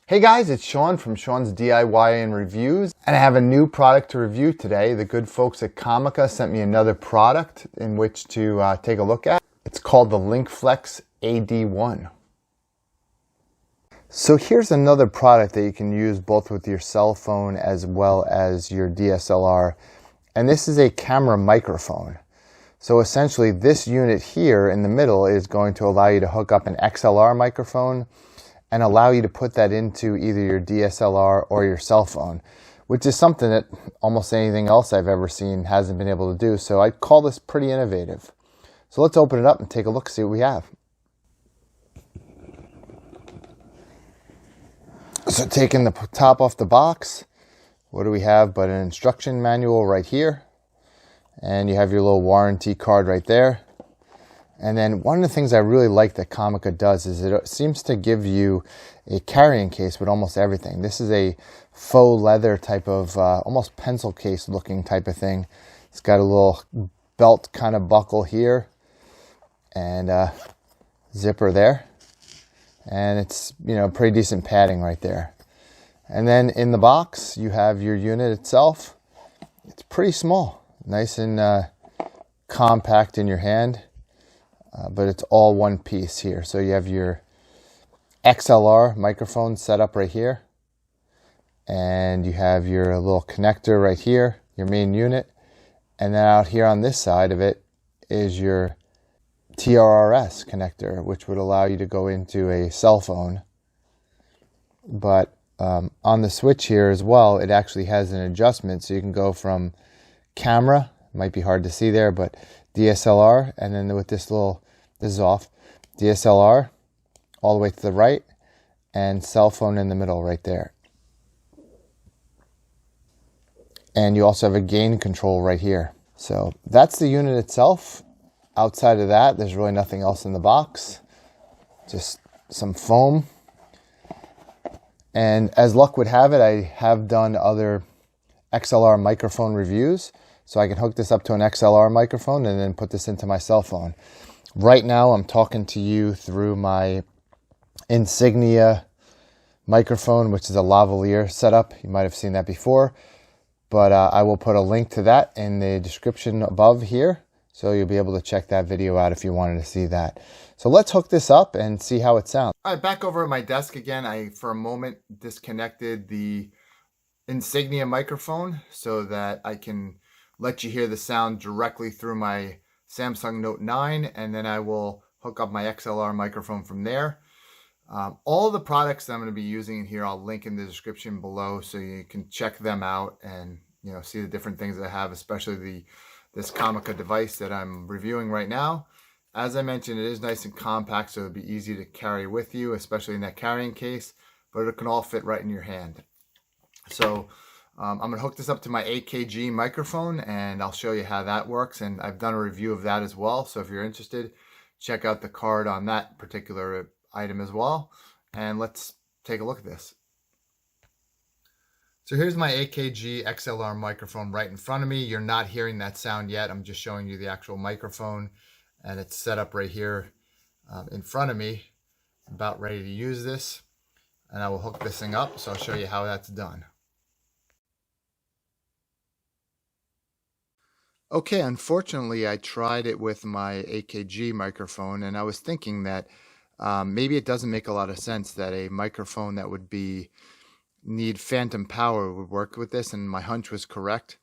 Hey guys, it's Sean from Sean's DIY and Reviews, and I have a new product to review today. The good folks at Comica sent me another product in which to take a look at. It's called the LinkFlex AD1. So here's another product that you can use both with your cell phone as well as your DSLR, and this is a camera microphone. So essentially this unit here in the middle is going to allow you to hook up an XLR microphone and allow you to put that into either your DSLR or your cell phone, which is something that almost anything else I've ever seen hasn't been able to do. So I'd call this pretty innovative. So let's open it up and take a look, see what we have. So taking the top off the box, what do we have but an instruction manual right here. And you have your little warranty card right there. And then one of the things I really like that Comica does is it seems to give you a carrying case with almost everything. This is a faux leather type of, almost pencil case looking type of thing. It's got a little belt kind of buckle here and a zipper there. And it's, pretty decent padding right there. And then in the box, you have your unit itself. It's pretty small, nice and compact in your hand. But it's all one piece here. So you have your XLR microphone set up right here. And you have your little connector right here, your main unit. And then out here on this side of it is your TRRS connector, which would allow you to go into a cell phone. But on the switch here as well, it actually has an adjustment. So you can go from camera, might be hard to see there, but DSLR, and then with this is off, DSLR all the way to the right, and cell phone in the middle right there. And you also have a gain control right here. So that's the unit itself. Outside of that, there's really nothing else in the box. Just some foam. And as luck would have it, I have done other XLR microphone reviews. So I can hook this up to an XLR microphone and then put this into my cell phone. Right now I'm talking to you through my Insignia microphone, which is a lavalier setup. You might have seen that before. But I will put a link to that in the description above here. So you'll be able to check that video out if you wanted to see that. So let's hook this up and see how it sounds. All right, back over at my desk again. I, for a moment, disconnected the Insignia microphone so that I can let you hear the sound directly through my Samsung Note 9, and then I will hook up my XLR microphone from there. All the products that I'm going to be using in here, I'll link in the description below so you can check them out and see the different things that I have, especially this Comica device that I'm reviewing right now. As I mentioned, it is nice and compact, so it'll be easy to carry with you, especially in that carrying case, but it can all fit right in your hand. So I'm going to hook this up to my AKG microphone and I'll show you how that works. And I've done a review of that as well. So if you're interested, check out the card on that particular item as well. And let's take a look at this. So here's my AKG XLR microphone right in front of me. You're not hearing that sound yet. I'm just showing you the actual microphone and it's set up right here in front of me. I'm about ready to use this and I will hook this thing up. So I'll show you how that's done. Okay, unfortunately, I tried it with my AKG microphone, and I was thinking that maybe it doesn't make a lot of sense that a microphone that would need phantom power would work with this, and my hunch was correct.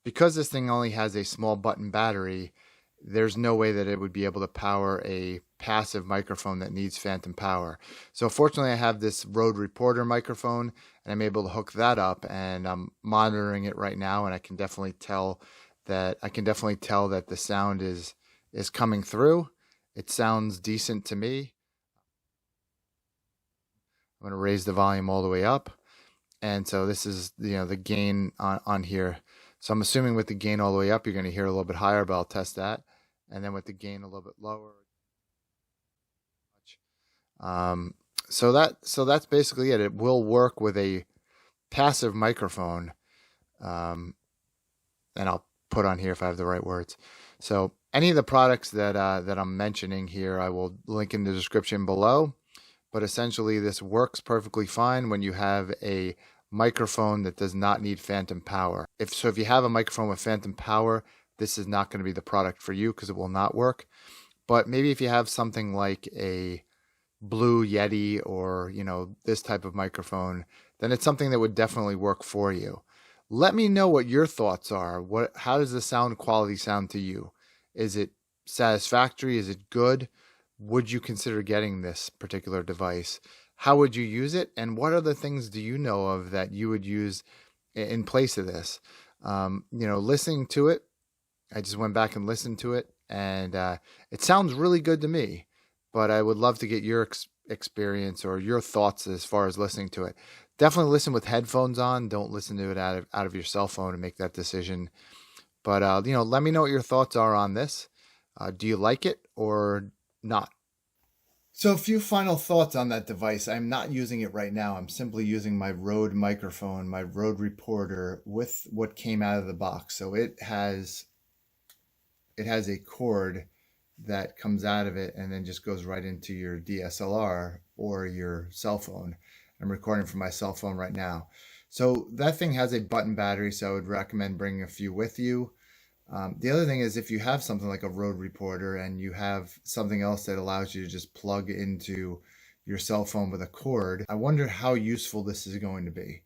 Because this thing only has a small button battery, there's no way that it would be able to power a passive microphone that needs phantom power. So fortunately, I have this Rode Reporter microphone, and I'm able to hook that up, and I'm monitoring it right now, and I can definitely tell that the sound is coming through. It sounds decent to me. I'm going to raise the volume all the way up. And so this is the gain on here. So I'm assuming with the gain all the way up, you're going to hear a little bit higher, but I'll test that. And then with the gain a little bit lower. So that's basically it. It will work with a passive microphone. And I'll put on here if I have the right words. So any of the products that I'm mentioning here, I will link in the description below. but essentially this works perfectly fine when you have a microphone that does not need phantom power. If you have a microphone with phantom power, this is not going to be the product for you because it will not work. But maybe if you have something like a Blue Yeti or, this type of microphone, then it's something that would definitely work for you. Let me know what your thoughts are. How does the sound quality sound to you? Is it satisfactory? Is it good? Would you consider getting this particular device? How would you use it? And what other things do you know of that you would use in place of this? Listening to it, I just went back and listened to it, and it sounds really good to me, but I would love to get your experience or your thoughts as far as listening to it. Definitely listen with headphones on. Don't listen to it out of your cell phone and make that decision. But, let me know what your thoughts are on this. Do you like it or not? So a few final thoughts on that device. I'm not using it right now. I'm simply using my Rode microphone, my Rode Reporter, with what came out of the box. So it has a cord that comes out of it and then just goes right into your DSLR or your cell phone. I'm recording from my cell phone right now. So that thing has a button battery, so I would recommend bringing a few with you. The other thing is, if you have something like a Rode Reporter and you have something else that allows you to just plug into your cell phone with a cord, I wonder how useful this is going to be.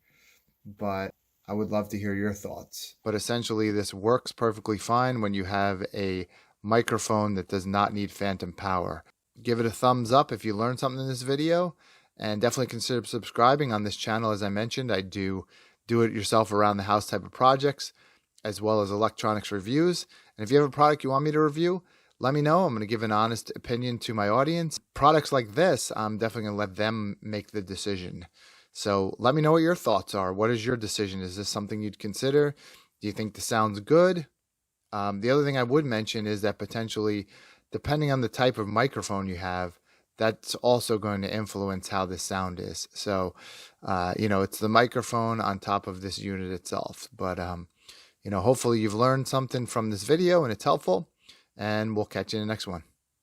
But I would love to hear your thoughts. But essentially, this works perfectly fine when you have a microphone that does not need phantom power. Give it a thumbs up if you learned something in this video, and definitely consider subscribing on this channel. As I mentioned, I do it yourself around the house type of projects, as well as electronics reviews. And if you have a product you want me to review, let me know. I'm going to give an honest opinion to my audience. Products like this, I'm definitely going to let them make the decision. So let me know what your thoughts are. What is your decision? Is this something you'd consider? Do you think this sounds good? The other thing I would mention is that potentially, depending on the type of microphone you have, that's also going to influence how the sound is. So, it's the microphone on top of this unit itself. But, hopefully you've learned something from this video and it's helpful, and we'll catch you in the next one.